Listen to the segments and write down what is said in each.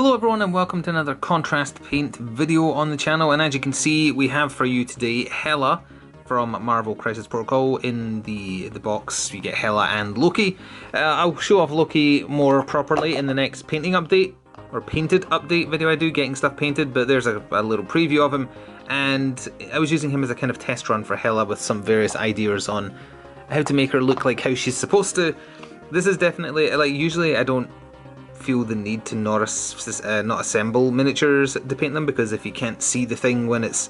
Hello everyone and welcome to another contrast paint video on the channel, and as you can see we have for you today Hela from Marvel Crisis Protocol. In the box you get Hela and Loki. I'll show off Loki more properly in the next painting update, or painted update video I do, getting stuff painted, but there's a little preview of him, and I was using him as a kind of test run for Hela with some various ideas on how to make her look like how she's supposed to. This is definitely, like, usually I don't feel the need to not assemble miniatures to paint them, because if you can't see the thing when it's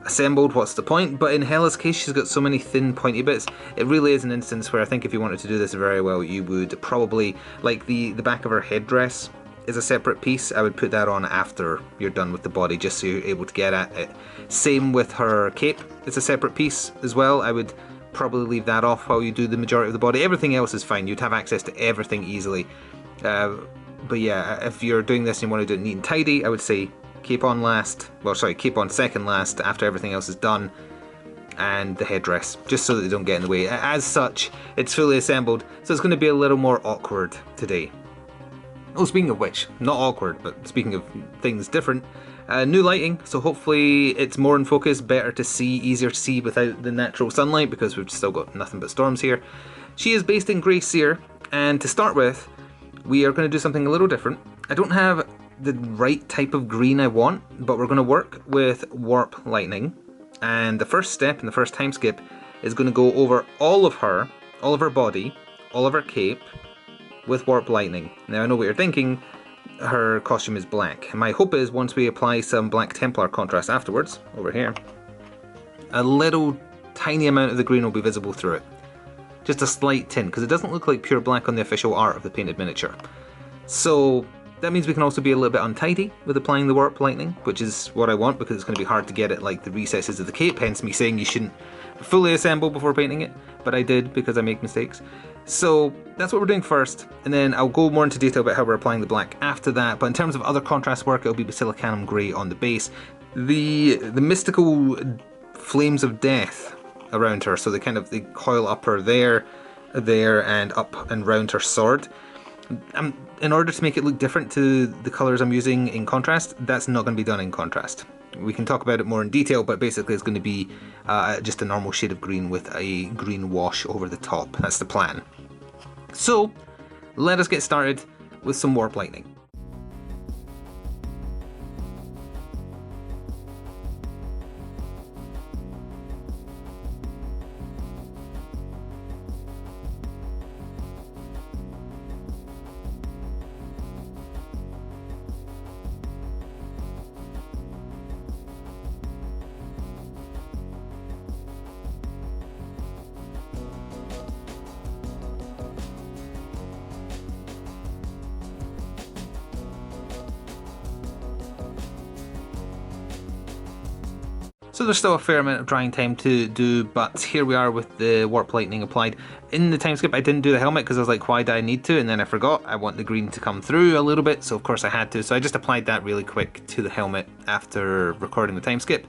assembled, what's the point? But in Hela's case, she's got so many thin pointy bits, it really is an instance where I think if you wanted to do this very well, you would probably, like the back of her headdress is a separate piece, I would put that on after you're done with the body, just so you're able to get at it. Same with her cape, it's a separate piece as well. I would probably leave that off while you do the majority of the body. Everything else is fine, you'd have access to everything easily. But yeah, if you're doing this and you want to do it neat and tidy, I would say cape on last, well sorry, cape on second last after everything else is done, and the headdress, just so that they don't get in the way. As such, it's fully assembled, so it's going to be a little more awkward today. Oh, speaking of which, not awkward, but speaking of things different, new lighting, so hopefully it's more in focus, better to see, easier to see without the natural sunlight, because we've still got nothing but storms here. She is based in Grey Seer, and to start with, we are going to do something a little different. I don't have the right type of green I want, but we're going to work with Warp Lightning, and the first step and the first time skip is going to go over all of her body, all of her cape with Warp Lightning. Now I know what you're thinking, her costume is black, and my hope is once we apply some Black Templar contrast afterwards, over here, a little tiny amount of the green will be visible through it. Just a slight tint, because it doesn't look like pure black on the official art of the painted miniature. So that means we can also be a little bit untidy with applying the Warp Lightning, which is what I want, because it's going to be hard to get it like the recesses of the cape, hence me saying you shouldn't fully assemble before painting it, but I did because I make mistakes. So that's what we're doing first, and then I'll go more into detail about how we're applying the black after that. But in terms of other contrast work, it'll be Basilicanum Grey on the base. The mystical flames of death around her, so they coil up her there and up and round her sword. In order to make it look different to the colours I'm using in contrast, that's not going to be done in contrast. We can talk about it more in detail, but basically it's going to be just a normal shade of green with a green wash over the top. That's the plan. So let us get started with some Warp Lightning. So there's still a fair amount of drying time to do, but here we are with the Warp Lightning applied. In the time skip I didn't do the helmet because I was like, why do I need to? And then I forgot, I want the green to come through a little bit, so of course I had to. So I just applied that really quick to the helmet after recording the time skip.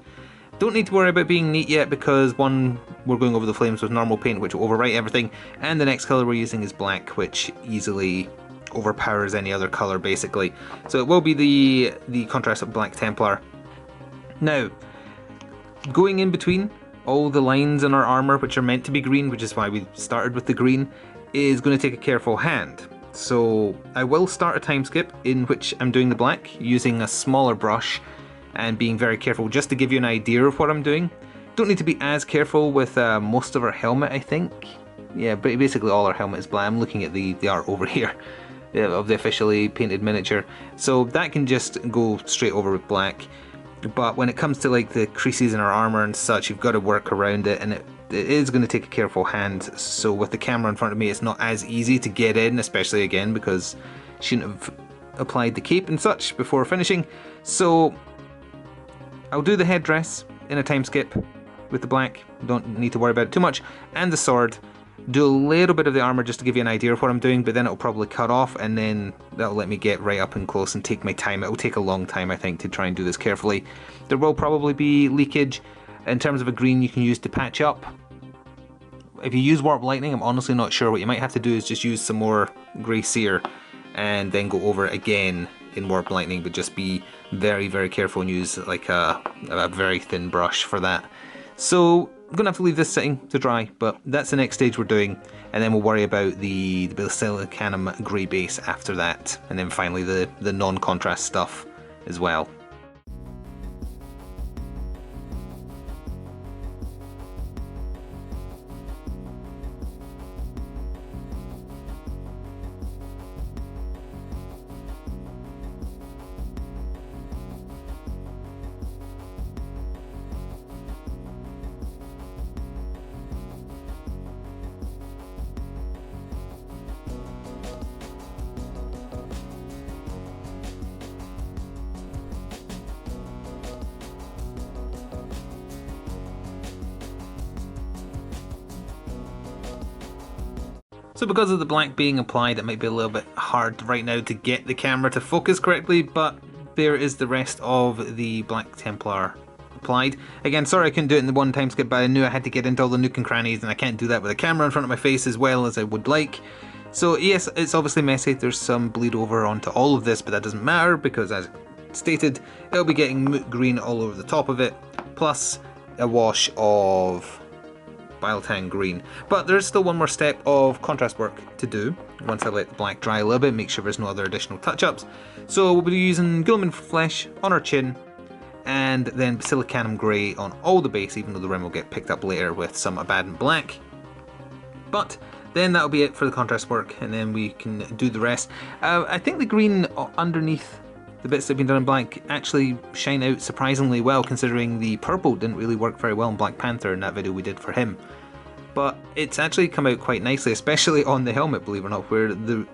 Don't need to worry about being neat yet, because one, we're going over the flames with normal paint, which will overwrite everything, and the next colour we're using is black, which easily overpowers any other colour basically. So it will be the contrast of Black Templar. Now, going in between all the lines in our armour which are meant to be green, which is why we started with the green, is going to take a careful hand. So I will start a time skip in which I'm doing the black using a smaller brush and being very careful, just to give you an idea of what I'm doing. Don't need to be as careful with most of our helmet, I think. Yeah, but basically all our helmet is black. I'm looking at the art over here of the officially painted miniature. So that can just go straight over with black. But when it comes to like the creases in our armour and such, you've got to work around it, and it is going to take a careful hand. So with the camera in front of me, it's not as easy to get in, especially again because I shouldn't have applied the cape and such before finishing. So I'll do the headdress in a time skip with the black, don't need to worry about it too much, and the sword. Do a little bit of the armour just to give you an idea of what I'm doing, but then it'll probably cut off, and then that'll let me get right up and close and take my time. It'll take a long time, I think, to try and do this carefully. There will probably be leakage. In terms of a green you can use to patch up. If you use Warp Lightning, I'm honestly not sure. What you might have to do is just use some more Grey Seer and then go over it again in Warp Lightning, but just be very, very careful and use like a very thin brush for that. So I'm going to have to leave this sitting to dry, but that's the next stage we're doing, and then we'll worry about the Basilicanum grey base after that, and then finally the non-contrast stuff as well. So because of the black being applied, it might be a little bit hard right now to get the camera to focus correctly, but there is the rest of the Black Templar applied. Again, sorry I couldn't do it in the one time skip, but I knew I had to get into all the nook and crannies, and I can't do that with a camera in front of my face as well as I would like. So yes, it's obviously messy, there's some bleed over onto all of this, but that doesn't matter because, as stated, it'll be getting moot green all over the top of it, plus a wash of Biotang green. But there's still one more step of contrast work to do once I let the black dry a little bit, make sure there's no other additional touch-ups. So we'll be using Guilliman Flesh on our chin, and then Basilicanum Grey on all the base, even though the rim will get picked up later with some Abaddon Black. But then that'll be it for the contrast work, and then we can do the rest. I think the green underneath the bits that have been done in black actually shine out surprisingly well, considering the purple didn't really work very well in Black Panther in that video we did for him. But it's actually come out quite nicely, especially on the helmet, believe it or not, where the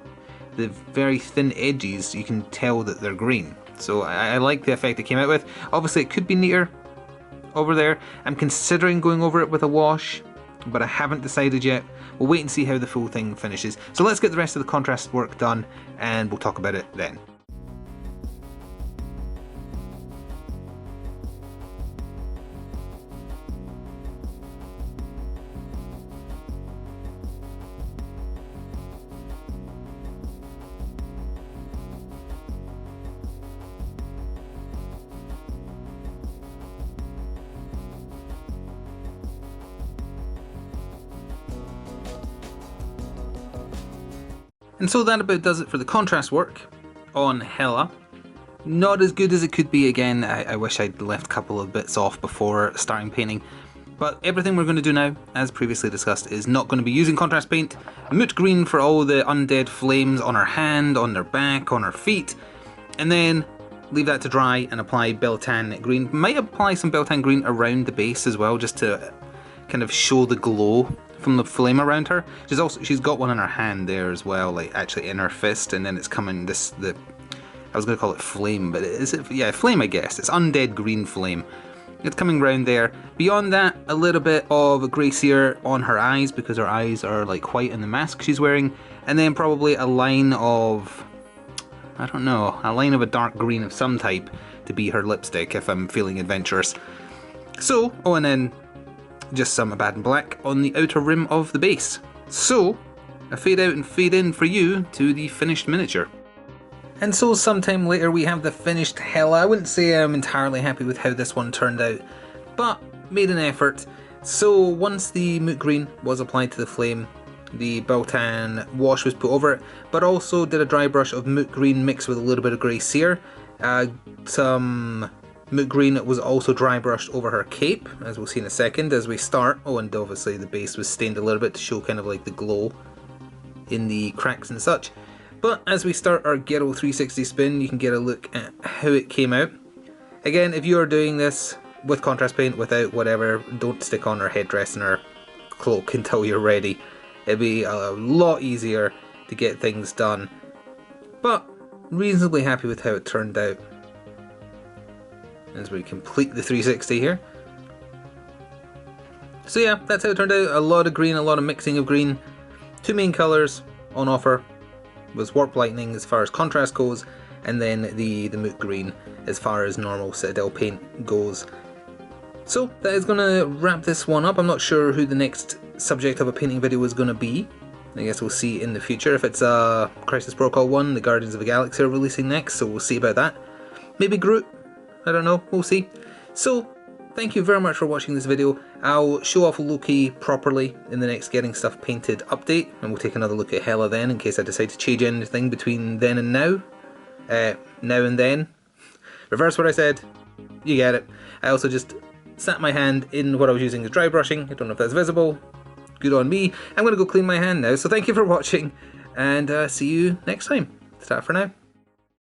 very thin edges, you can tell that they're green. So I like the effect it came out with. Obviously it could be neater over there. I'm considering going over it with a wash, but I haven't decided yet. We'll wait and see how the full thing finishes. So let's get the rest of the contrast work done, and we'll talk about it then. And so that about does it for the contrast work on Hela. Not as good as it could be again. I wish I'd left a couple of bits off before starting painting. But everything we're going to do now, as previously discussed, is not going to be using contrast paint. Moot green for all the undead flames on her hand, on their back, on her feet. And then leave that to dry and apply Beltan green. Might apply some Beltan green around the base as well, just to kind of show the glow from the flame around her. She's got one in her hand there as well, like actually in her fist, and then it's coming I was going to call it flame, but is it? Yeah, flame, I guess. It's undead green flame. It's coming round there. Beyond that, a little bit of grey sear on her eyes, because her eyes are like white in the mask she's wearing, and then probably a line of, I don't know, a line of a dark green of some type to be her lipstick if I'm feeling adventurous. So, oh, and then just some Abaddon Black on the outer rim of the base. So, a fade out and fade in for you to the finished miniature. And so sometime later we have the finished Hela. I wouldn't say I'm entirely happy with how this one turned out, but made an effort. So once the moot green was applied to the flame, the Beltan wash was put over it, but also did a dry brush of moot green mixed with a little bit of grey sear. Some moot green was also dry brushed over her cape, as we'll see in a second as we start. Oh, and obviously the base was stained a little bit to show kind of like the glow in the cracks and such. But as we start our Gero 360 spin, you can get a look at how it came out. Again, if you are doing this with contrast paint, without whatever, don't stick on her headdress and her cloak until you're ready. It'd be a lot easier to get things done. But reasonably happy with how it turned out. As we complete the 360 here. So yeah, that's how it turned out. A lot of green, a lot of mixing of green. Two main colours on offer was Warp Lightning as far as contrast goes, and then the moot green as far as normal Citadel paint goes. So that is going to wrap this one up. I'm not sure who the next subject of a painting video is going to be. I guess we'll see in the future. If it's Crisis Protocol 1, the Guardians of the Galaxy are releasing next, so we'll see about that. Maybe Groot, I don't know, we'll see. So, thank you very much for watching this video. I'll show off Loki properly in the next Getting Stuff Painted update, and we'll take another look at Hela then, in case I decide to change anything between then and now. Now and then. Reverse what I said, you get it. I also just sat my hand in what I was using as dry brushing. I don't know if that's visible. Good on me. I'm going to go clean my hand now, so thank you for watching, and see you next time. Ta for now.